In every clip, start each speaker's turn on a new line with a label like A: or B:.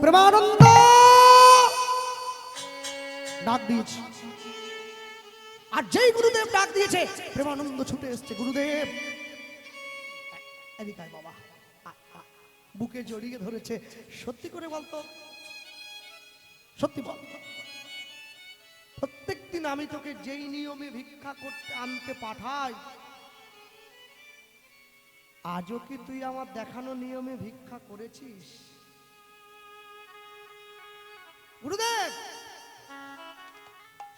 A: প্রেমানন্দ ডাক দিয়েছে। আর যেই গুরুদেব ডাক দিয়েছে প্রেমানন্দ ছুটে এসছে। গুরুদেব এদিকে আয় বাবা, বুকে জড়িয়ে ধরেছে। সত্যি করে বলতো, সত্যি বল, প্রত্যেকদিন আমি তোকে যেই নিয়মে ভিক্ষা করতে আনতে পাঠাই, আজও কি তুই আমার দেখানো নিয়মে ভিক্ষা করেছিস? গুরুদেব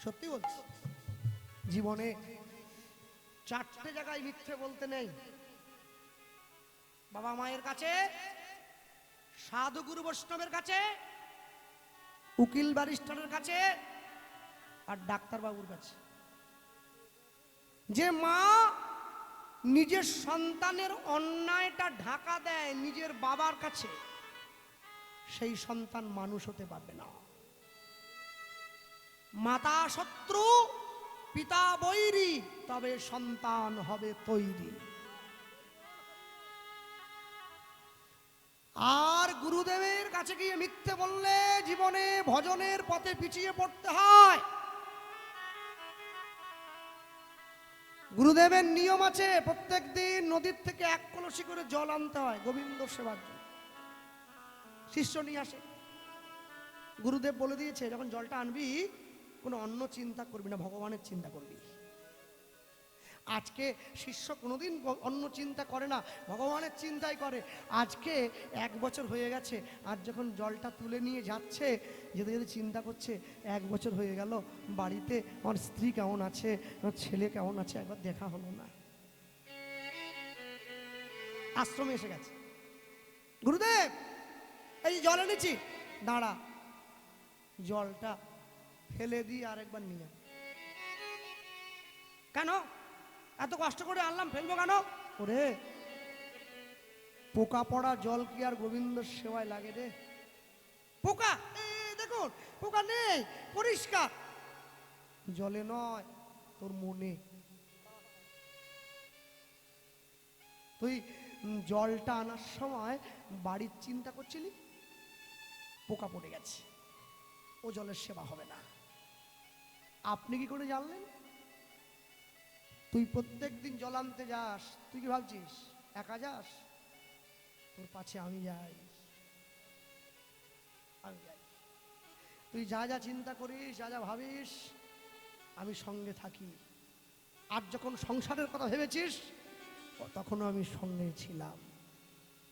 A: সত্যি বলছি, জীবনে চারটে জায়গায় মিথ্যে বলতে নেই। বাবা মায়ের কাছে, সাধু গুরু বৈষ্ণবের কাছে, উকিল ব্যারিস্টারের কাছে, আর ডাক্তার বাবুর কাছে। যে মা নিজের সন্তানের অন্যায়টা ঢাকা দেয় নিজের বাবার কাছে, সেই সন্তান মানুষ হতে পারবে না। মাতা শত্রু, পিতা বৈরী, তবে সন্তান হবে তৈরি। আর গুরুদেবের কাছে গিয়ে মিথ্যে বললে জীবনে ভজনের পথে পিছিয়ে পড়তে হয়। গুরুদেবের নিয়ম আছে, প্রত্যেক দিন নদীর থেকে 1 কলসি করে জল আনতে হয় গোবিন্দ সেবার জন্য। শিষ্য নিয়ে আসে, গুরুদেব বলে দিয়েছে যখন জলটা আনবি কোনো অন্য চিন্তা করবি না, ভগবানের চিন্তা করবি। আজকে শিষ্য কোনোদিন অন্য চিন্তা করে না, ভগবানের চিন্তাই করে। আজকে 1 বছর হয়ে গেছে, আর যখন জলটা তুলে নিয়ে যাচ্ছে, যেতে যেতে চিন্তা করছে 1 বছর হয়ে গেল, বাড়িতে আমার স্ত্রী কেমন আছে, আমার ছেলে কেমন আছে, একবার দেখা হলো না। আশ্রমে এসে গেছে, গুরুদেব এই জল এনেছি, দাঁড়া, জলটা ফেলে দিয়ে আরেকবার নিয়ে। কেন এত কষ্ট করে আনলাম, ফেলবো কেন? ওরে পোকা পড়া জল কি আর গোবিন্দ সেবায় লাগে রে? পোকা দেখুন, পোকা নেই, পরিষ্কার। জলে নয়, তোর মনে। তুই জলটা আনার সময় বাড়ির চিন্তা করছিলি, পোকা পড়ে গেছে, ও জলের সেবা হবে না। আপনি কি করে জানলেন? তুই প্রত্যেক দিন জল আনতে যাস, তুই কি ভাবছিস একা যাস? তোর পাছে আমি যাই, আমি যাই। তুই যা যা চিন্তা করিস, যা যা ভাবিস, আমি সঙ্গে থাকি। আর যখন সংসারের কথা ভেবেছিস, তখনও আমি সঙ্গে ছিলাম।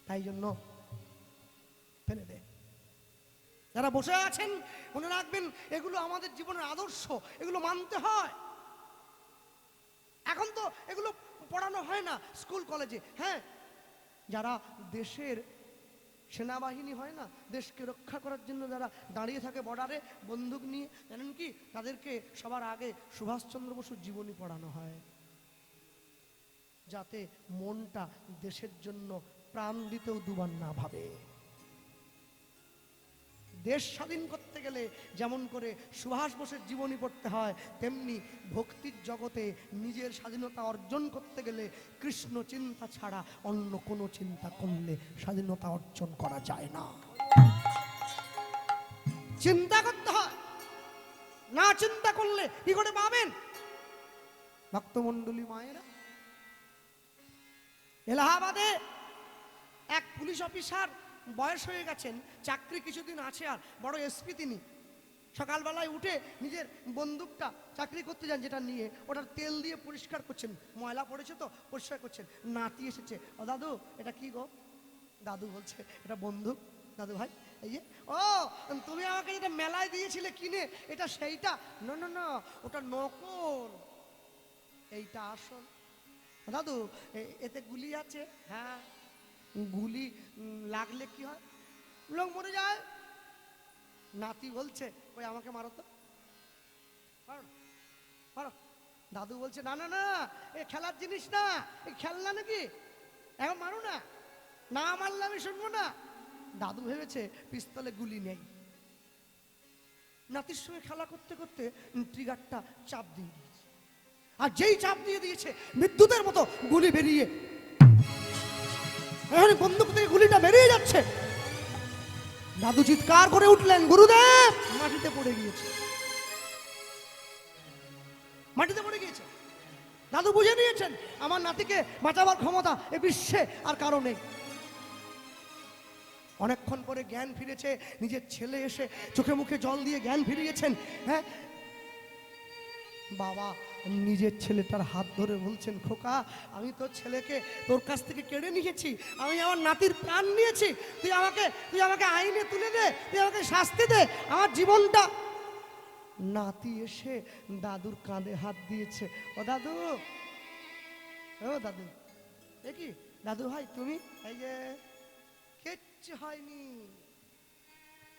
A: তাই জন্য ফেলে দে। যারা বসে আছেন মনে রাখবেন, এগুলো আমাদের জীবনের আদর্শ, এগুলো মানতে হয়। এখন তো এগুলো পড়ানো হয় না স্কুল কলেজে। হ্যাঁ, যারা দেশের সেনাবাহিনী হয় না, দেশকে রক্ষা করার জন্য যারা দাঁড়িয়ে থাকে বর্ডারে বন্দুক নিয়ে, জানেন কি, তাদেরকে সবার আগে সুভাষচন্দ্র বসুর জীবনী পড়ানো হয়, যাতে মনটা দেশের জন্য প্রাণ দিতেও দুবার না ভাবে। দেশ স্বাধীন করতে গেলে যেমন করে সুভাষ বোসের জীবনী পড়তে হয়, তেমনি ভক্তির জগতে নিজের স্বাধীনতা অর্জন করতে গেলে কৃষ্ণ চিন্তা ছাড়া অন্য কোনো চিন্তা করলে স্বাধীনতা অর্জন করা যায় না। চিন্তা করতে হয়, না চিন্তা করলে কি করে পাবেন? ভক্তমণ্ডলী মায়েরা, এলাহাবাদে এক পুলিশ অফিসার বয়স হয়ে গেছেন, চাকরি কিছুদিন আছে, আর বড় এসপি তিনি। সকালবেলায় উঠে নিজের বন্দুকটা চাকরি করতে যান, যেটা নিয়ে ওটার তেল দিয়ে পরিষ্কার করছেন, ময়লা পড়েছে তো পরিষ্কার করছেন। নাতি এসেছে, ও দাদু এটা কি গো? দাদু বলছে এটা বন্দুক। দাদু ভাই এই যে, ও তুমি আমাকে যেটা মেলায় দিয়েছিলে কিনে, এটা সেইটা? না না না, ওটা নকল, এইটা আসল। দাদু এতে গুলি আছে? হ্যাঁ। গুলি লাগলে কি হয়? লোক মরে যায়। নাতি বলছে ওই আমাকে মারো তো, মারো। দাদু বলছে না না না, এ খেলার জিনিস না, এ খেলনা নাকি, এখন মারো না, না মারলে আমি শুনবো না। দাদু ভেবেছে পিস্তলে গুলি নেই। নাতির সঙ্গে খেলা করতে করতে ট্রিগারটা চাপ দিয়ে দিয়েছে, আর যেই চাপ দিয়ে দিয়েছে বিদ্যুতের মতো গুলি বেরিয়ে, বন্দুক থেকে গুলিটা বেরিয়ে যাচ্ছে। দাদু চিৎকার করে উঠলেন, গুরুদেব! মাটিতে পড়ে গিয়েছে, মাটিতে পড়ে গিয়েছে। দাদু বুঝে নিয়েছেন আমার নাতিকে বাঁচাবার ক্ষমতা এ বিশ্বে আর কারো নেই। অনেকক্ষণ পরে জ্ঞান ফিরেছে, নিজের ছেলে এসে চোখে মুখে জল দিয়ে জ্ঞান ফিরিয়েছেন। হ্যাঁ, বাবা নিজের ছেলেটার হাত ধরে বলছেন, খোকা, আমি তোর ছেলেকে তোর কাছ থেকে কেড়ে নিয়েছি, আমি আমার নাতির প্রাণ নিয়েছি, তুই আমাকে আইনে তুলে দে, তুই আমাকে শাস্তি দে, আমার জীবনটা। নাতি এসে দাদুর কাঁধে হাত দিয়েছে, ও দাদু, ও দাদু, এ কি দাদু ভাই তুমি? এই যে কিচ্ছু হয়নি,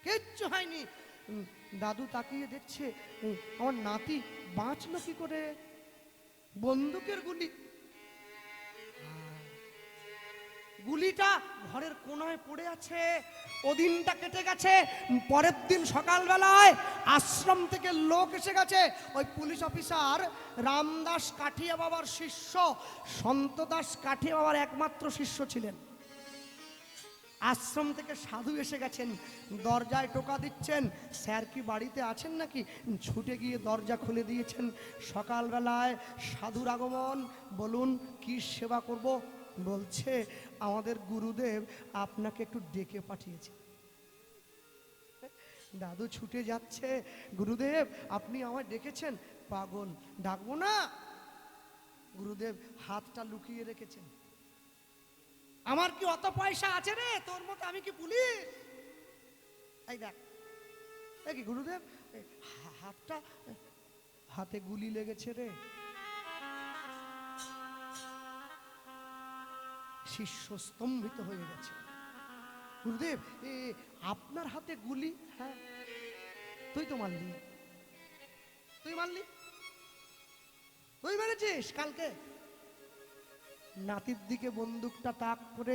A: কিচ্ছু হয়নি। দাদু তাকিয়ে দেখছে আমার নাতি বাঁচলো কি করে? বন্দুকের গুলি, গুলিটা ঘরের কোনায় পড়ে আছে। ওদিনটা কেটে গেছে। পরের দিন সকালবেলায় আশ্রম থেকে লোক এসে গেছে। ওই পুলিশ অফিসার রামদাস কাঠিয়া বাবার শিষ্য, সন্তদাস কাঠিয়া বাবার একমাত্র শিষ্য ছিলেন। আশ্রম থেকে সাধু এসে গেছেন, দরজায় টোকা দিচ্ছেন, স্যার কি বাড়িতে আছেন নাকি? ছুটে গিয়ে দরজা খুলে দিয়েছেন। সকালবেলায় সাধুর আগমন, বলুন কি সেবা করব? বলছে আমাদের গুরুদেব আপনাকে একটু ডেকে পাঠিয়েছে। দাদু ছুটে যাচ্ছে, গুরুদেব আপনি আমায় ডেকেছেন? পাগল, ডাকবো না। গুরুদেব হাতটা লুকিয়ে রেখেছেন। আমার কি অত পয়সা আছে রে তোর মতো? আমি কি পুলিশ? এই দেখ, কি গুরুদেব হাতটা, হাতে গুলি লেগেছে রে। শিষ্য স্তম্ভিত হয়ে গেছে। গুরুদেব আপনার হাতে গুলি? হ্যাঁ, তুই তো মারলি, তুই মারলি, তুই মেরেছিস কালকে। নাতির দিকে বন্দুকটা তাক করে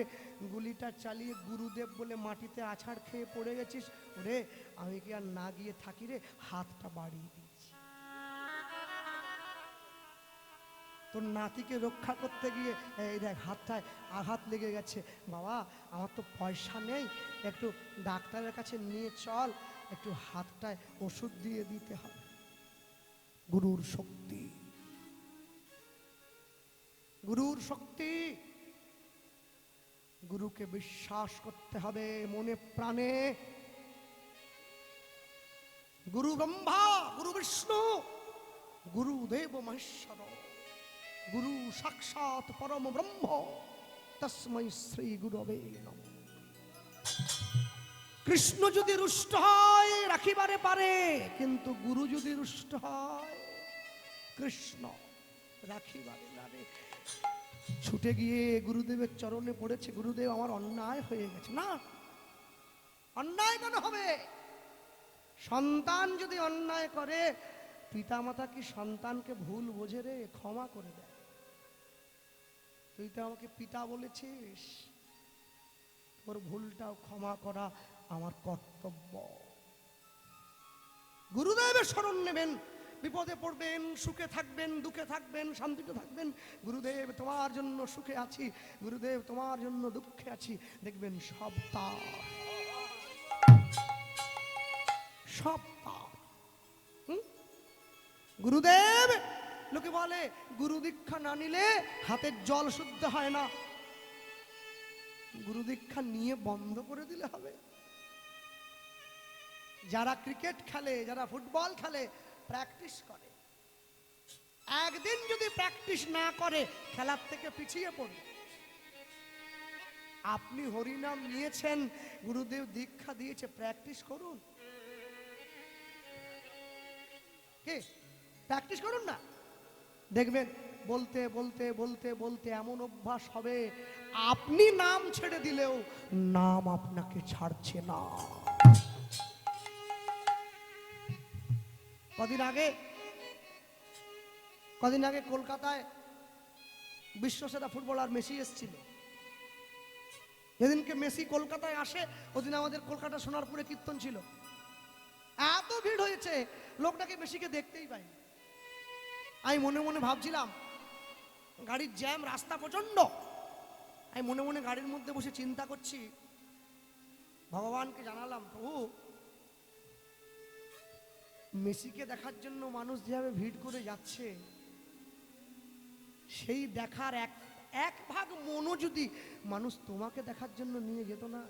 A: গুলিটা চালিয়ে গুরুদেব বলে মাটিতে আছাড় খেয়ে পড়ে গেছিস। ওরে আমি কি আর না গিয়ে থাকি রে, হাতটা বাড়িয়ে দিয়েছি। তোর নাতিকে রক্ষা করতে গিয়ে এই দেখ হাতটায় আঘাত লেগে গেছে। বাবা আমার তো পয়সা নেই, একটু ডাক্তারের কাছে নিয়ে চল, একটু হাতটায় ওষুধ দিয়ে দিতে হবে। গুরুর শক্তি, গুরুর শক্তি। গুরুকে বিশ্বাস করতে হবে মনে প্রাণে। গুরু ব্রহ্মা, গুরু বিষ্ণু, গুরুদেব মহেশ্বর, গুরু সাক্ষাৎ পরম ব্রহ্ম, তস্मै শ্রী গুরবে নমঃ। কৃষ্ণ যদি রুষ্ট হয় রাখিবারে পারে, কিন্তু গুরু যদি রুষ্ট হয় কৃষ্ণ রাখিবারে নারে। ছুটে গিয়ে গুরুদেবের চরণে পড়েছে, গুরুদেব আমার অন্যায় হয়ে গেছে। না, অন্যায় কেন হবে? সন্তান যদি অন্যায় করে, পিতামাতা কি সন্তানকে ভুল বোঝে রে? ক্ষমা করে দেয়। তুই তো আমাকে পিতা বলেছিস, তোর ভুলটাও ক্ষমা করা আমার কর্তব্য। গুরুদেবের শরণ নেবেন, বিপদে পড়বেন, সুখে থাকবেন, দুঃখে থাকবেন, শান্তিতে থাকবেন। গুরুদেব তোমার জন্য সুখে আছি, গুরুদেব তোমার জন্য দুঃখে আছি, দেখবেন সব তার, সব তার। গুরুদেব, লোকে বলে গুরু দীক্ষা না নিলে হাতের জল শুদ্ধ হয় না। গুরু দীক্ষা নিয়ে বন্ধ করে দিলে হবে? যারা ক্রিকেট খেলে, যারা ফুটবল খেলে, প্র্যাকটিস করে। একদিন যদি প্র্যাকটিস না করে খেলার থেকে পিছিয়ে পড়ে। আপনি হরিনাম নিয়েছেন, গুরুদেব দীক্ষা দিয়েছে, প্র্যাকটিস করুন। কে প্র্যাকটিস করুন না, দেখবেন বলতে বলতে বলতে বলতে এমন অভ্যাস হবে, আপনি নাম ছেড়ে দিলেও নাম আপনাকে ছাড়ছে না। কদিন আগে কলকাতায় বিশ্বসেরা ফুটবলার মেসি এসেছিল। যেদিনকে মেসি কলকাতায় আসে, ওদিন আমাদের কলকাতা সোনারপুরে কীর্তন ছিল। এত ভিড় হয়েছে, লোকটাকে মেসিকে দেখতেই পাইনি। আমি মনে মনে ভাবছিলাম, গাড়ির জ্যাম, রাস্তা প্রচন্ড। আমি মনে মনে গাড়ির মধ্যে বসে চিন্তা করছি, ভগবানকে জানালাম, প্রভু মেসিকে দেখার জন্য মানুষ যেভাবে ভিড় করে যাচ্ছে, সেই দেখার এক ভাগ মনও যদি মানুষ তোমাকে দেখার জন্য নিয়ে যেত না,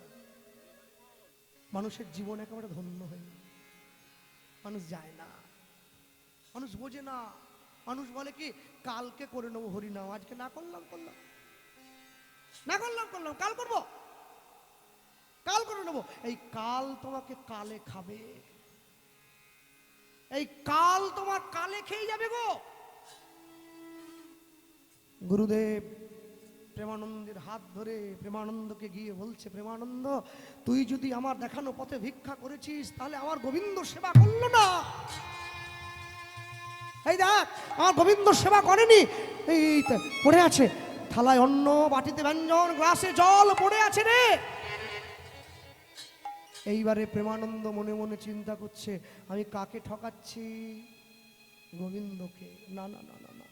A: মানুষের জীবন একেবারে ধন্য হয়ে। মানুষ যায় না, মানুষ বোঝে না, মানুষ বলে কি কালকে করে নেবো হরিনাম, আজকে না করলাম কাল করবো, কাল করে নেবো। এই কাল তোমাকে কালে খাবে, এই কাল তোমার কালে খেয়ে যাবে গো। গুরুদেব প্রেমানন্দের হাত ধরে প্রেমানন্দকে গিয়ে বলছে, প্রেমানন্দ তুই যদি আমার দেখানো পথে ভিক্ষা করেছিস, তাহলে আমার গোবিন্দ সেবা করলো না। এই দেখ আমার গোবিন্দ সেবা করেনি, এই পড়ে আছে থালায় অন্ন, বাটিতে ব্যঞ্জন, গ্লাসে জল পড়ে আছে রে। এইবারে প্রেমানন্দ মনে মনে চিন্তা করছে, আমি কাকে ঠকাচ্ছি? গোবিন্দকে। না না না না না,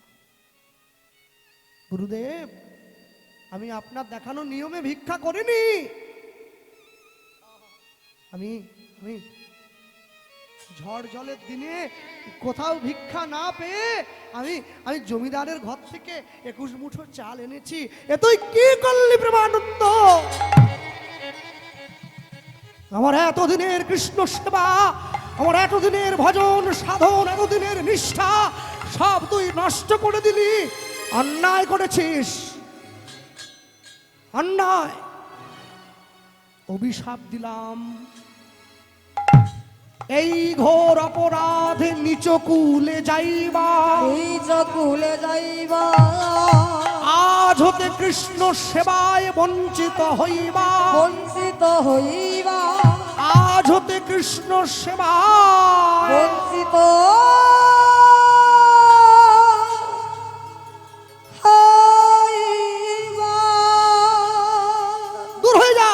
A: গুরুদেব আমি আপনার দেখানো নিয়মে ভিক্ষা করিনি। আমি আমি ঝড় জলের দিনে কোথাও ভিক্ষা না পেয়ে আমি আমি জমিদারের ঘর থেকে 21 মুঠো চাল এনেছি। এ তুই কি করলি প্রেমানন্দ? আমার এতদিনের কৃষ্ণ সেবা, আমার এতদিনের ভজন সাধন, এতদিনের নিষ্ঠা সব তুই নষ্ট করে দিলি। অন্যায় করেছিস, অন্যায়। অভিশাপ দিলাম, এই ঘোর অপরাধে নিচ কুলে যাইবা,
B: নিচ কুলে যাইবা।
A: আজ হতে কৃষ্ণ সেবায় বঞ্চিত হইবা,
B: বঞ্চিত হইবা।
A: আজ হতে কৃষ্ণ সেবায়
B: বঞ্চিত হইবা।
A: দূর হয়ে যা।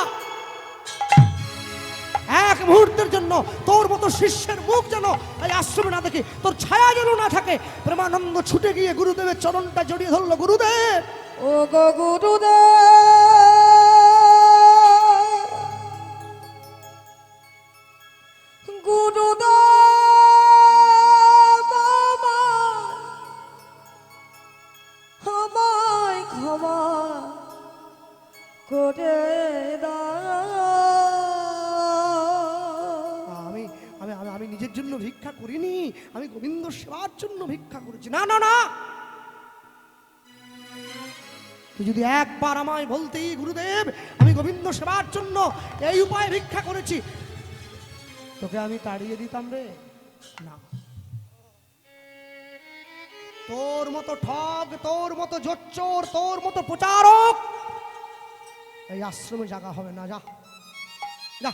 A: এক মুহূর্তের জন্য তোর মতো শিষ্যের মুখ যেন এই আশ্রমে না দেখে, তোর ছায়া যেন না থাকে। প্রেমানন্দ ছুটে গিয়ে গুরুদেবের চরণটা জড়িয়ে ধরলো। গুরুদেব,
B: ও গো গুরুদেব, গুরুদেব আমায় ক্ষমা করে দাও।
A: আমি আমি আমি নিজের জন্য ভিক্ষা করিনি, আমি গোবিন্দ সেবার জন্য ভিক্ষা করেছি। না না না, তুই যদি একবার আমায় বলতেই গুরুদেব আমি গোবিন্দ সেবার জন্য এই উপায়ে ভিক্ষা করেছি, তোকে আমি তাড়িয়ে দিতাম রে। না, তোর মতো ঠগ, তোর মতো জোচ্চোর, তোর মতো প্রচারক এই আশ্রমে জায়গা হবে না। যা যা।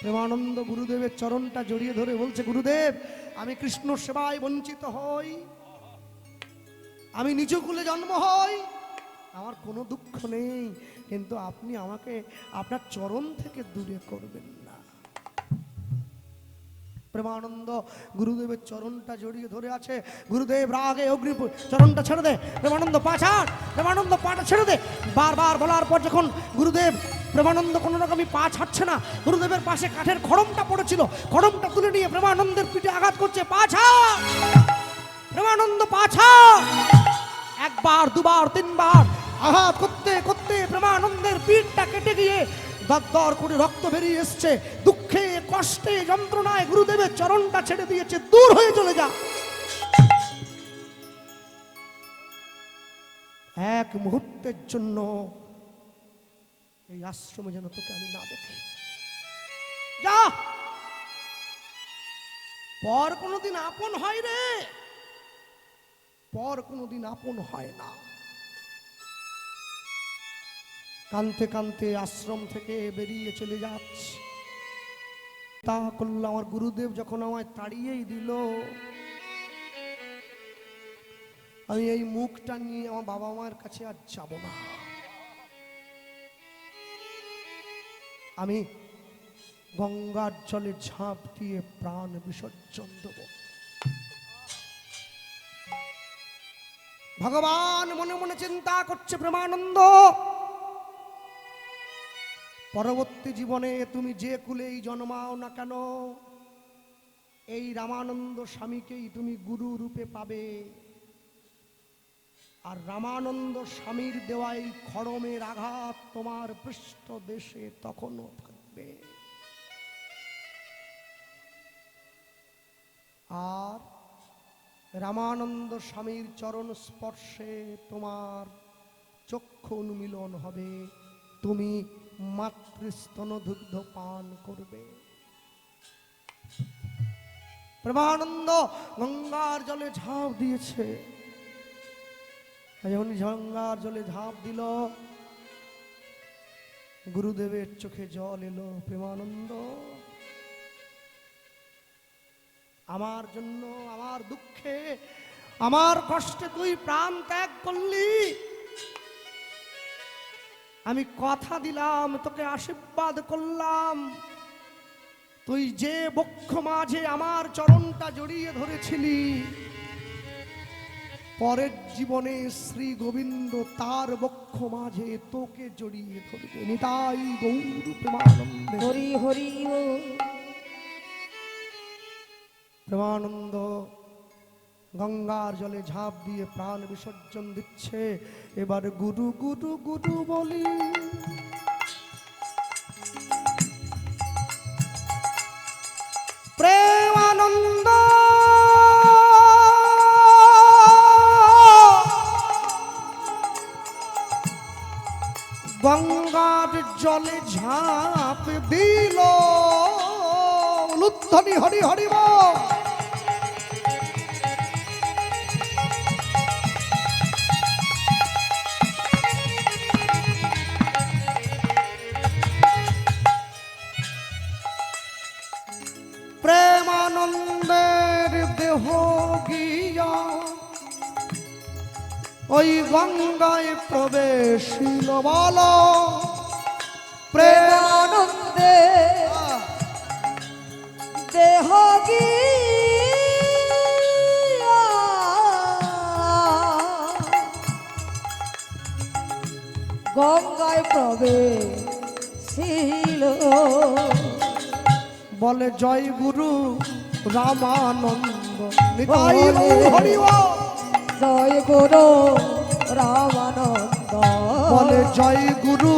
A: প্রেমানন্দ গুরুদেবের চরণটা জড়িয়ে ধরে বলছে, গুরুদেব আমি কৃষ্ণ সেবায় বঞ্চিত হই, আমি নিজ কুলে জন্ম হই, আমার কোনো দুঃখ নেই, কিন্তু আপনি আমাকে আপনার চরণ থেকে দূরে করবেন না। প্রেমানন্দ গুরুদেবের চরণটা জড়িয়ে ধরে আছে। গুরুদেব রাগে অগ্নি, চরণটা ছেড়ে দে প্রেমানন্দ, পা ছাড় প্রেমানন্দ, পাটা ছেড়ে দে। বারবার বলার পর যখন গুরুদেব প্রেমানন্দ কোনো রকমই পা ছাড়ছে না, গুরুদেবের পাশে কাঠের খড়মটা পড়েছিল, খড়মটা তুলে নিয়ে প্রেমানন্দের পিঠে আঘাত করছে। পা ছাড় প্রেমানন্দ, পা ছাড়। একবার, দুবার, তিনবার আঘাত করতে করতে প্রেমানন্দের পিঠটা কেটে গিয়ে দরদর করে রক্ত বেরিয়ে এসছে। দুঃখে, কষ্টে, যন্ত্রণায় গুরুদেবের চরণটা ছেড়ে দিয়েছে, দূর হয়ে চলে যা। এক মুহূর্তের জন্য এই আশ্রমে যেন তোকে আমি না দেখি। যা, পর কোনোদিন আপন হয় রে, পর কোনোদিন আপন হয় না। কানতে কানতে আশ্রম থেকে বেরিয়ে চলে যাচ্ছে। তা করল আমার গুরুদেব যখন আমায় তাড়িয়েই দিল, আমি এই মুখটা নিয়ে আমার বাবা মায়ের কাছে আর যাব না। আমি গঙ্গার জলে ঝাঁপ দিয়ে প্রাণ বিসর্জন দেব। ভগবান মনে মনে চিন্তা করছে, প্রেমানন্দ পরবর্তী জীবনে তুমি যে কুলেই জন্মাও না কেন, এই রামানন্দ স্বামীকেই তুমি গুরু রূপে পাবে। আর রামানন্দ স্বামীর দেওয়াই খড়মের আঘাত তোমার পৃষ্ঠ দেশে তখনও থাকবে। আর রামানন্দ স্বামীর চরণ স্পর্শে তোমার চক্ষু উন্মিলন হবে, তুমি মাতৃস্তন দুগ্ধ পান করবে। প্রেমানন্দ গঙ্গার জলে ঝাঁপ দিয়েছে। যখন গঙ্গার জলে ঝাঁপ দিল, গুরুদেবের চোখে জল এলো। প্রেমানন্দ, আমার জন্য, আমার দুঃখে, আমার কষ্টে তুই প্রাণ ত্যাগ করলি। আমি কথা দিলাম, তোকে আশীর্বাদ করলাম, তুই যে বক্ষ মাঝে আমার চরণটা জড়িয়ে ধরেছিলি, পরের জীবনে শ্রী গোবিন্দ তার বক্ষ মাঝে তোকে জড়িয়ে ধরবে। নিতাই গৌর প্রেমানন্দে।
B: হরি হরি ও
A: প্রেমানন্দ গঙ্গার জলে ঝাঁপ দিয়ে প্রাণ বিসর্জন দিচ্ছে। এবার গুরু গুরু গুরু বলি। প্রেমানন্দ গঙ্গার জলে ঝাঁপ দিল। লুদ্ধনি হরি হরি বল। প্রেমানন্দের দেহ গিয়া ওই গঙ্গায় প্রবেশিল। বল
B: প্রেমানন্দে দেহ গিয়া গঙ্গায় প্রবেশিল।
A: বলে জয় গুরু রামানন্দ। নিতাই গৌর হরি বল।
B: জয় গুরু রামানন্দ।
A: বলে জয় গুরু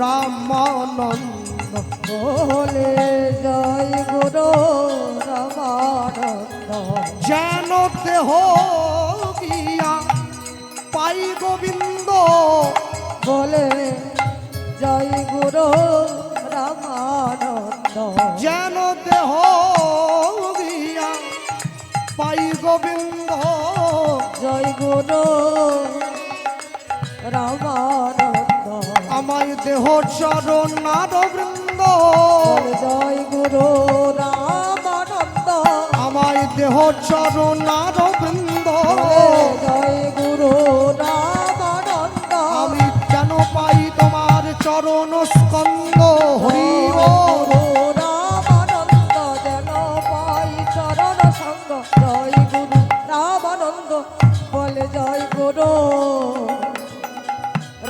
A: রামানন্দ।
B: বলে জয় গুরু রামানন্দ।
A: যেন দেহ গিয়া পাই গোবিন্দ।
B: বলে জয় গুরু রামানন্দ।
A: যেন দেহ গিয়া পাই গোবিন্দ।
B: জয় গুরু রামানন্দ।
A: আমায় দেহ চরণ নার বৃন্দ।
B: জয় গুরু রামানন্দ।
A: আমায় দেহ চরণ নার বৃন্দ।
B: জয় গুরু রামানন্দ।
A: আমি যেন পাই তোমার চরণ স্কন্দ। হরি বল।
B: রামানন্দ যেন পাই চরণ সঙ্গ। জয় গুরু রামানন্দ। বলে জয় গুরু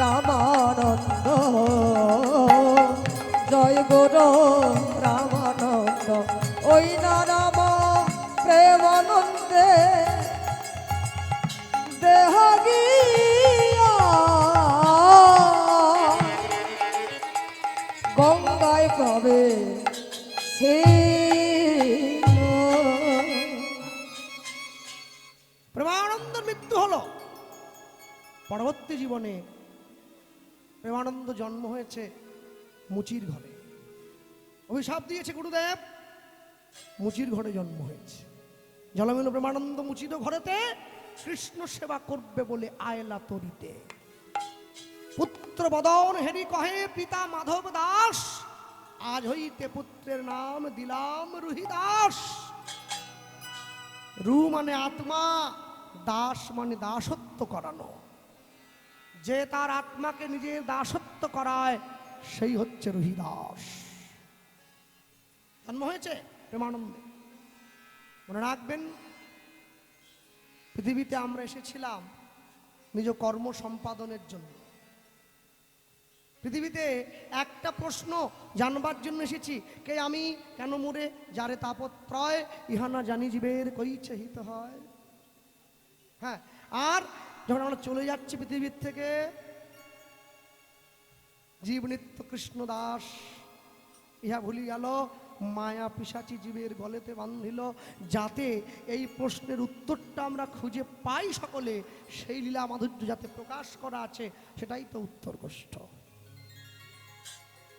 B: রামানন্দ। জয় গুরু রামানন্দ। ওই না রাম প্রেমানন্দে দেহ গিয়া গঙ্গায় প্রবেশিল।
A: প্রেমানন্দের মৃত্যু হলো। পরবর্তী জীবনে প্রেমানন্দ জন্ম হয়েছে মুচির ঘরে। অভিশাপ দিয়েছে গুরুদেব, মুচির ঘরে জন্ম হয়েছে। জলমিল প্রেমানন্দ মুচিত ঘরেতে কৃষ্ণ সেবা করবে বলে আয়লা তরিতে। পুত্র বদন হেরি কহে পিতা মাধব দাস, আজ হইতে পুত্রের নাম দিলাম রুহিদাস। রু মানে আত্মা, দাস মানে দাসত্ব করানো। যে তার আত্মাকে নিজের দাসত্ব করায় সেই হচ্ছে রুহিদাস। জন্ম হয়েছে প্রেমানন্দে। মনে রাখবেন, পৃথিবীতে আমরা এসেছিলাম নিজ কর্ম সম্পাদনের জন্য। পৃথিবীতে একটা প্রশ্ন জানবার জন্য এসেছি, কে আমি, কেন মোরে, যারে তাপত্রয়, ইহানা জানি জীবের কইছে হিত হয়। হ্যাঁ, আর যখন আমরা চলে যাচ্ছি পৃথিবীর থেকে, জীব নিত্য কৃষ্ণ দাস ইহা ভুলি গেল, মায়া পিশাচি জীবের গলেতে বান্ধিল। যাতে এই প্রশ্নের উত্তরটা আমরা খুঁজে পাই সকলে, সেই লীলা মাধুর্য যাতে প্রকাশ করা আছে, সেটাই তো উত্তর কষ্ট।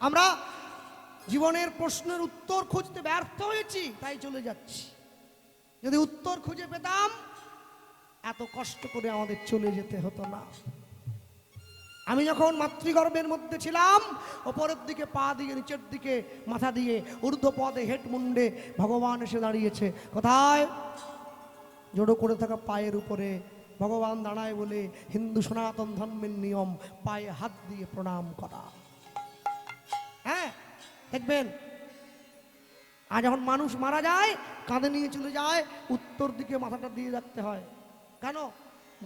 A: আমরা জীবনের প্রশ্নের উত্তর খুঁজতে ব্যর্থ হয়েছি, তাই চলে যাচ্ছি। যদি উত্তর খুঁজে পেতাম, এত কষ্ট করে আমাদের চলে যেতে হতো না। আমি যখন মাতৃগর্ভের মধ্যে ছিলাম, ওপরের দিকে পা দিয়ে, নিচের দিকে মাথা দিয়ে, ঊর্ধ্ব পদে হেট মুন্ডে ভগবান এসে দাঁড়িয়েছে। কোথায়? জড়ো করে থাকা পায়ের উপরে ভগবান দাঁড়ায় বলে হিন্দু সনাতন ধর্মের নিয়ম, পায়ে হাত দিয়ে প্রণাম করা। হ্যাঁ, দেখবেন আর যখন মানুষ মারা যায়, কাঁধে নিয়ে চলে যায়, উত্তর দিকে মাথাটা দিয়ে রাখতে হয়। কেন?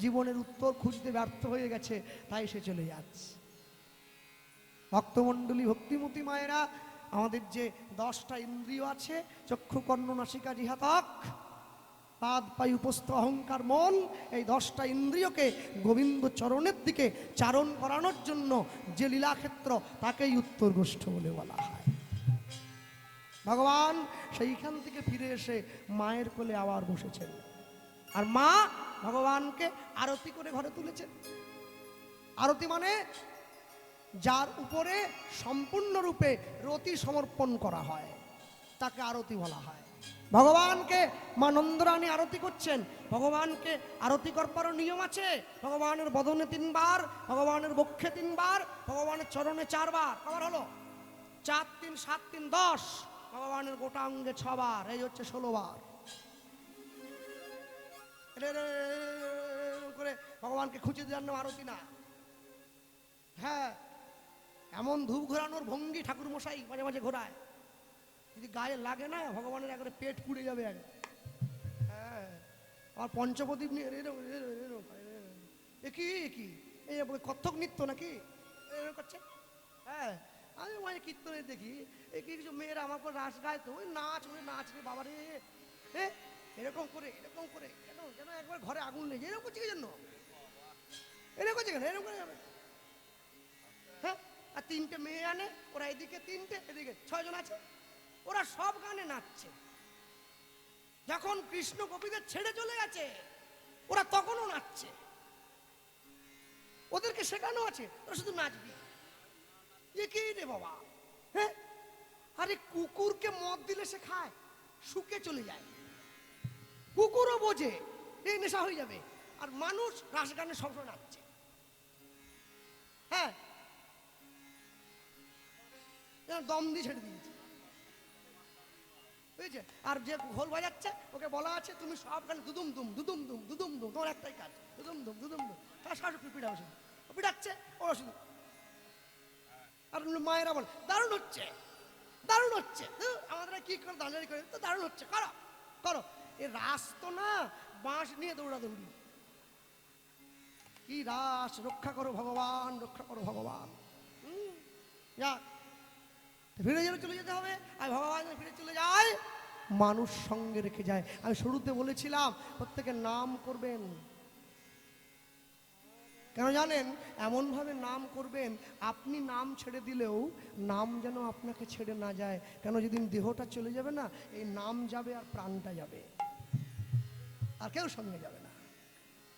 A: জীবনের উত্তর খুঁজতে ব্যর্থ হয়ে গেছে, তাই সে চলে যাচ্ছে। ভক্তমণ্ডলী, ভক্তিমতী মায়েরা, আমাদের যে 10টা ইন্দ্রিয় আছে, চক্ষু কর্ণ নাসিকা জিহ্বা ত্বক, পাদ পায়ু উপস্থ অহংকার মন, এই 10টা ইন্দ্রিয়কে গোবিন্দ চরণের দিকে চারণ করানোর জন্য যে লীলাক্ষেত্র, তাকেই উত্তর গোষ্ঠ বলে বলা হয়। ভগবান সেইখান থেকে ফিরে এসে মায়ের কোলে আবার বসেছেন, আর মা ভগবানকে আরতি করে ঘরে তুলেছেন। আরতি মানে যার উপরে সম্পূর্ণরূপে রতি সমর্পণ করা হয়, তাকে আরতি বলা হয়। ভগবানকে মা নন্দরানী আরতি করছেন। ভগবানকে আরতি করবারও নিয়ম আছে। ভগবানের বদনে 3 বার, ভগবানের বক্ষে 3 বার, ভগবানের চরণে 4 বার। কবার হলো? 4 3 7 3 10। ভগবানের গোটা অঙ্গে 6 বার, এই হচ্ছে 16 বার। করে ভগবানকে খুঁজে দেওয়ার নাম আরতি না। হ্যাঁ, এমন ধূপ ঘোরানোর ভঙ্গি ঠাকুর মশাই মাঝে মাঝে ঘোরায়, যদি গায়ে লাগে না, ভগবানের একবারে পেট পুড়ে যাবে। হ্যাঁ, আর পঞ্চপ্রদীপ নিয়ে কি কি এই কত্থক নৃত্য নাকি এরকম করছে। হ্যাঁ, আমি মাঝে কীর্তনে দেখি এই কিছু মেয়েরা আমার পর রাস গায়, তো ওই নাচ রে বাবা রে, এরকম করে যেন একবার ঘরে আগুন লেগে, এরকম করছে কি জন্য? এরকম করছে কেন? এরকম করে যাবে। হ্যাঁ, আর 3টে মেয়ে আনে, ওরা এদিকে 3টে, এদিকে 6 জন আছে, ওরা সব গানে নাচছে। যখন কৃষ্ণ গোপীদের ছেড়ে চলে গেছে, ওরা তখনও নাচছে। ওদেরকে শেখানো আছে, ওরা শুধু নাচবি। এ কি রে বাবা? হ্যাঁ, আরে কুকুরকে মদ দিলে সে খায়, শুকে চলে যায়। কুকুরও বোঝে এই নেশা হয়ে যাবে, আর মানুষ রাস গানে সবসময় নাচছে। হ্যাঁ, দম দিয়ে ছেড়ে দিয়েছে, বুঝেছে? আর যে ঘোল বাজাচ্ছে, ওকে বলা আছে তুমি সব গানে দুদুম দুম দুদুম দুম দুদুম দুম, তোমার একটাই কাজ, দুদুম দুম দুদুম দুম। তার শাশু পিড়াও, শুধু পিড়াচ্ছে ওরা শুধু। আর মায়েরা বলে দারুণ হচ্ছে, দারুণ হচ্ছে। আমাদের কি করে দাঁড়িয়ে করে, তো দারুণ হচ্ছে, করো করো। এ রাস তো না, বাঁশ নিয়ে দৌড়াদৌড়ি। কি রাস! রক্ষা করো ভগবান, রক্ষা করো ভগবান। যাক, ফিরে চলে যেতে হবে। আর ভগবান ফিরে চলে যায়, মানুষ সঙ্গে রেখে যায়। আমি শুরুতে বলেছিলাম প্রত্যেকে নাম করবেন। কেন জানেন? এমনভাবে নাম করবেন, আপনি নাম ছেড়ে দিলেও নাম যেন আপনাকে ছেড়ে না যায়। কেন? যেদিন দেহটা চলে যাবে না, এই নাম যাবে আর প্রাণটা যাবে, আর কেউ সঙ্গে যাবে না।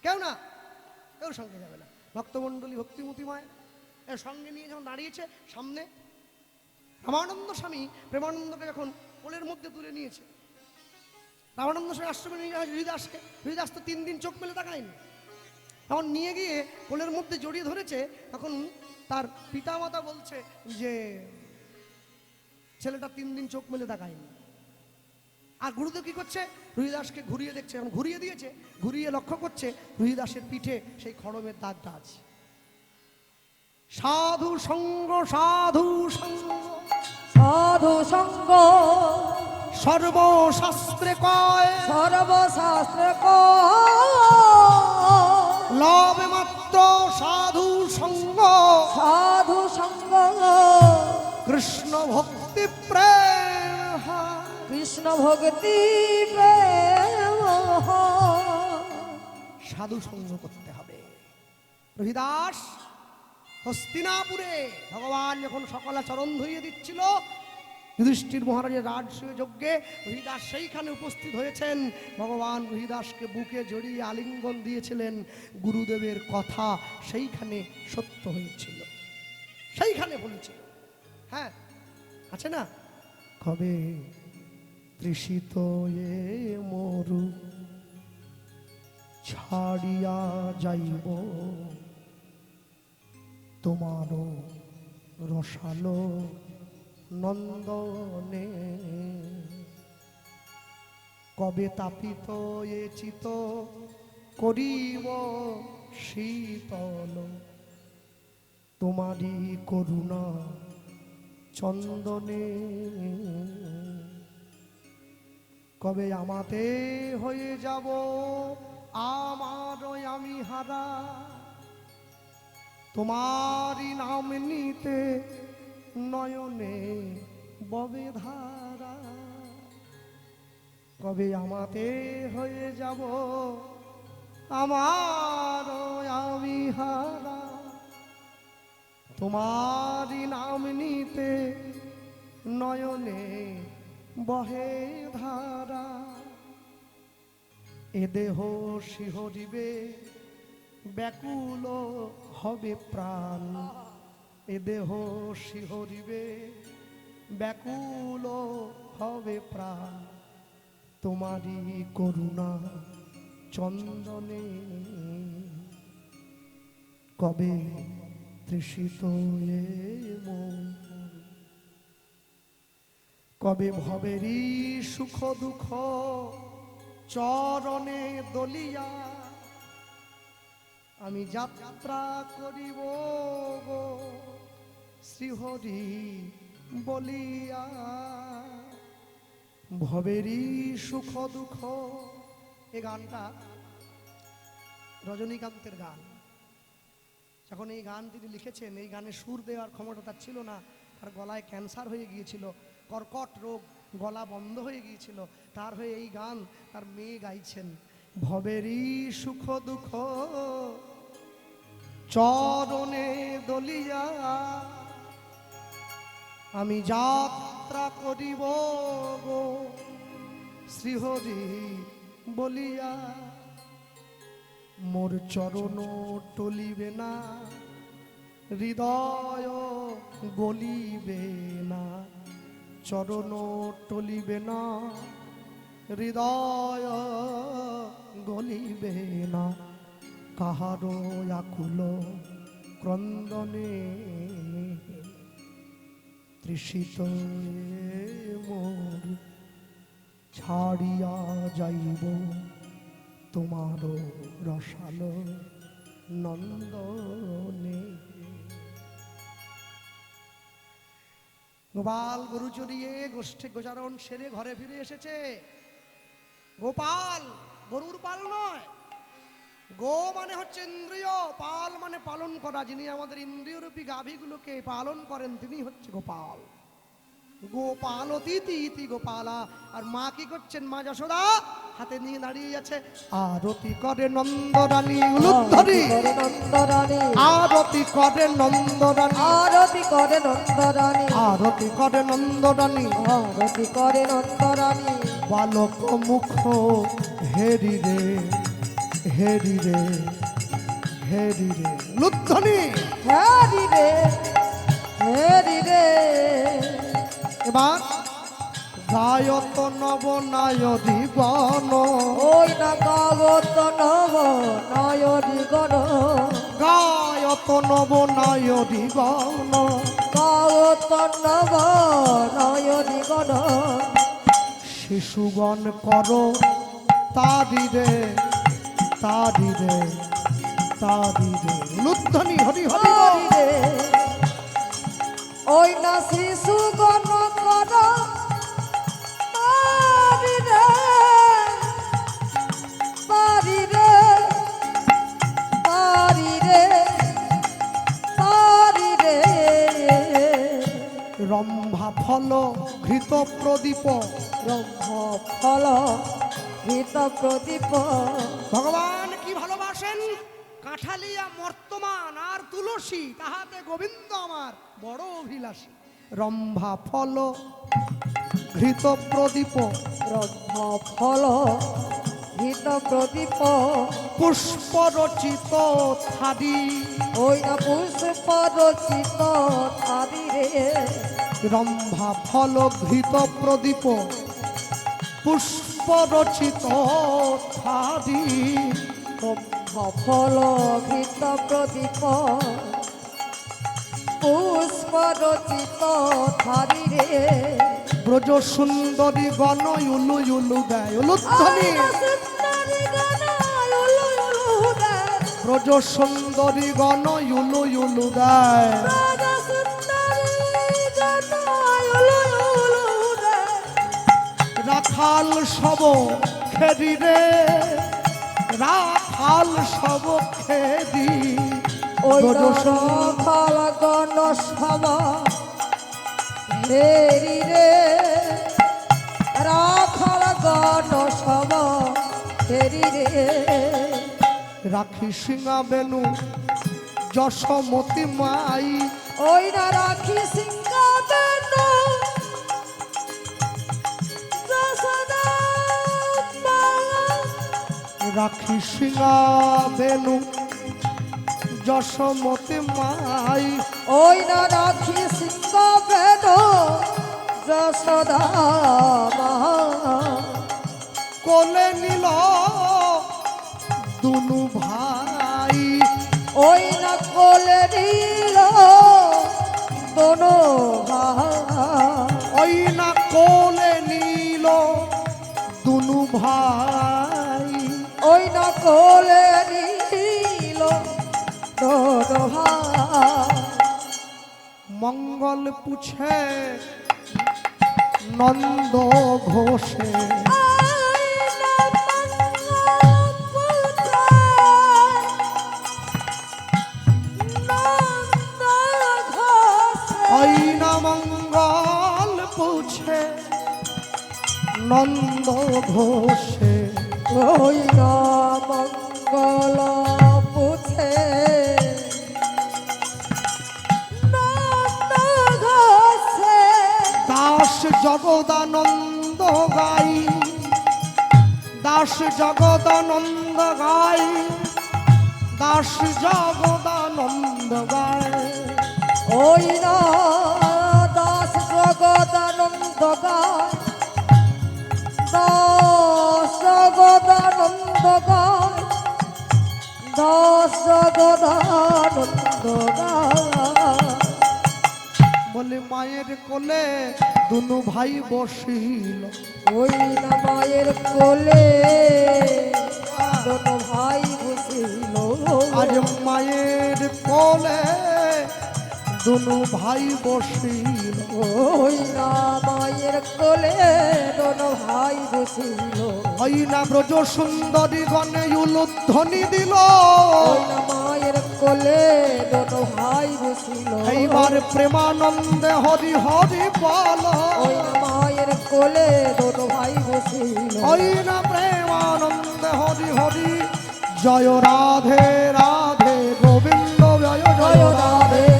A: কেউ সঙ্গে যাবে না। ভক্তমণ্ডলী, ভক্তিমতী মায়ের এর সঙ্গে নিয়ে যখন দাঁড়িয়েছে সামনে, রামানন্দ স্বামী প্রেমানন্দকে যখন কোলের মধ্যে তুলে নিয়েছে, রামানন্দ স্বামী আশ্রমে নিয়ে যায় হরিদাসকে। হরিদাস তো 3 দিন চোখ মেলে তাকায়নি। তখন নিয়ে গিয়ে কোলের মধ্যে জড়িয়ে ধরেছে, তখন তার পিতামাতা বলছে যে ছেলেটা 3 দিন চোখ মেলে তাকায়নি। আর গুরুদেব কি করছে? হরিদাসকে ঘুরিয়ে দেখছে। এখন ঘুরিয়ে দিয়েছে, ঘুরিয়ে লক্ষ্য করছে হরিদাসের পিঠে সেই খড়মের দাগটা আছে। সাধু সঙ্গ, সাধু সঙ্গ,
B: সাধু সঙ্গ
A: সর্বশাস্ত্রে কয়,
B: সর্বশাস্ত্রে কয়,
A: লবে মাত্র সাধু সঙ্গ,
B: সাধু সঙ্গ
A: কৃষ্ণ ভক্তি প্রেম,
B: কৃষ্ণ ভক্তি প্রেম
A: সাধু সঙ্গ করতে হবে। রহিদাস হস্তিনাপুরে ভগবান যখন সকলা চরণ ধুইয়ে দিচ্ছিল, যুধিষ্ঠির মহারাজের রাজসূয় যজ্ঞে রহিদাস সেইখানে উপস্থিত হয়েছেন। ভগবান রহিদাসকে বুকে জড়িয়ে আলিঙ্গন দিয়েছিলেন। গুরুদেবের কথা সেইখানে সত্য হয়েছিল, সেইখানে বলেছিল। হ্যাঁ, আছে না, কবে তৃষিত এ মরু ছাড়িয়া যাইব, তোমারও রসালো নন্দনে। কবে তাপিত এ চিত করিব শীতল, তোমারই করুণা চন্দনে। কবে আমাতে হয়ে যাব আমার আমি হারা, তোমারই নাম নিতে নয়নে ববে ধারা। কবে আমাতে হয়ে যাব আমার আমি হারা, তোমারই নাম নিতে নয়নে বহে ধারা। এ দেহ শিহরিবে ব্যাকুল হবে প্রাণ, এ দেহ শিহরিবে ব্যাকুল হবে প্রাণ, তোমারই করুণা চন্দনে। কবে তৃষিত এ মন, কবে ভবেরই সুখ দুঃখ চরণে দলিয়া, আমি যাত্রা করিব গো শ্রীহরি বলিয়া। ভবেরই সুখ দুঃখ, এই গানটা রজনীকান্তের গান। যখন এই গান তিনি লিখেছেন, এই গানে সুর দেওয়ার ক্ষমতা তার ছিল না। তার গলায় ক্যান্সার হয়ে গিয়েছিল, কর্কট রোগ, গলা বন্ধ হয়ে গিয়েছিল। তার হয়ে এই গান তার মেয়ে গাইছেন। ভবেরই সুখ দুঃখ চরণে দলিয়া, আমি যাত্রা করিব গো শ্রীহরি বলিয়া। মোর চরণ টলিবে না, হৃদয় গলিবে না, চরণ টলিবে না, হৃদয় গলিবে না, কাহারো আকুল ক্রন্দনে। তৃষিত মোর ছাড়িয়া যাইব, তোমারও রসালো নন্দনে। গোপাল গরু চড়িয়ে গোষ্ঠী গোচারণ সেরে ঘরে ফিরে এসেছে। গোপাল গরুর পাল নয়, গো মানে হচ্ছে ইন্দ্রিয়, পাল মানে পালন করা। যিনি আমাদের ইন্দ্রিয়রূপী গাভীগুলোকে পালন করেন তিনি হচ্ছে গোপাল। গোপাল অতিথি ইতি গোপালা। আর মা কি করছেন? মা যশোদা হাতে নিয়ে দাঁড়িয়ে আছে, আরতি করে নন্দরানী উলুধ্বনি, আরতি করে নন্দরানী,
B: আরতি করে নন্দরানী,
A: আরতি করে নন্দরানী,
B: আরতি করে নন্দরানী।
A: বালক মুখ হেরি রে, হেরি রে, হেরি রে উলুধ্বনি,
B: হেরি রে, হেরি রে।
A: এবার গায়ত নব নায়রি গণ,
B: ওই না গাবত নব নয়রি গণ,
A: গায়ত নব নায়রি গণ,
B: গাবত নব নয়রি গণ।
A: শিশুগণ করো তারি রে, তারি রে, তারি রে উলুধ্বনি, হরি হরি
B: হরি রে। ওই না শিশু গণ কর পারি রে, পারি রে, পারি রে, পারি রে।
A: ফল ঘৃত প্রদীপ।
B: ব্রহ্ম ফল ঘৃত প্রদীপ।
A: ভগবান কি ভালোবাসেন? কাঁঠালিয়া মর্তমান আর তুলসী, তাহাতে গোবিন্দ আমার বড় অভিলাষী। রম্ভা ফল ঘৃত প্রদীপ,
B: ব্রহ্ম ফল ঘৃত প্রদীপ।
A: পুষ্প রচিত থাদি।
B: ওই না পুষ্প রচিত থাদি রে।
A: রম্ভা ফল ঘৃত প্রদীপ, পুষ্প রচিত থাদি।
B: ব্রহ্ম ফল ঘৃত প্রদীপ, পুষ্প রচিত থাদি রে।
A: ব্রজ সুন্দরী গণ উলু উলু গায় উলুধ্বনি। ব্রজ সুন্দরী গণ উলু উলু গায়। রাখাল সব খেদি রে, রাখাল সব খেদি।
B: ওই
A: ব্রজ সুন্দরী
B: রাখাল গণ সব হেরি রে। রাখাল গণ সব হেরি রে।
A: রাখি সিংহা বেনু যশোমতী মাই।
B: ওই না রাখি সিংহা বেনু যশোদা মাই।
A: রাখি সিংহা বেনু যশোমতী মাই।
B: ওই না রাখি সিংহা বেনু যশোদা মাই।
A: কোলে নিল দুনু ভাই।
B: ওই না কোলে নিল দোনো ভাই।
A: ওই না কোলে নিল দুনু ভাই।
B: ওই না কোলে নিল দোনো ভাই।
A: মঙ্গল পুছে নন্দ ঘোষে। ওই না মঙ্গল পুছে নন্দ ঘোষে।
B: ওই না মঙ্গল পুছে নন্দ ঘোষে।
A: দাস জগদানন্দ গাই, দাস জগদানন্দ গাই, দাস জগদানন্দ গায়।
B: ওই না দাস জগদানন্দ গায়। দাস জগদানন্দ গায়। দাস জগদানন্দ গায়।
A: বলে মায়ের কোলে দুনু ভাই বসিল।
B: ওই না মায়ের কোলে দোনো ভাই বসিল।
A: আজ মায়ের কোলে দুনু ভাই বসিল।
B: ওই না মায়ের কোলে দোনো ভাই বসিল।
A: ওই না ব্রজ সুন্দরী গণে উলুধ্বনি দিল।
B: ওই না মায়ের কোলে দোনো ভাই বসিল।
A: এইবার প্রেমানন্দে হরি হরি বল।
B: ওই না মায়ের কোলে দোনো ভাই বসিল।
A: ওই না প্রেমানন্দে হরি হরি। জয় রাধে রাধে গোবিন্দ জয় জয়
B: জয়
A: রাধে।
B: রাধে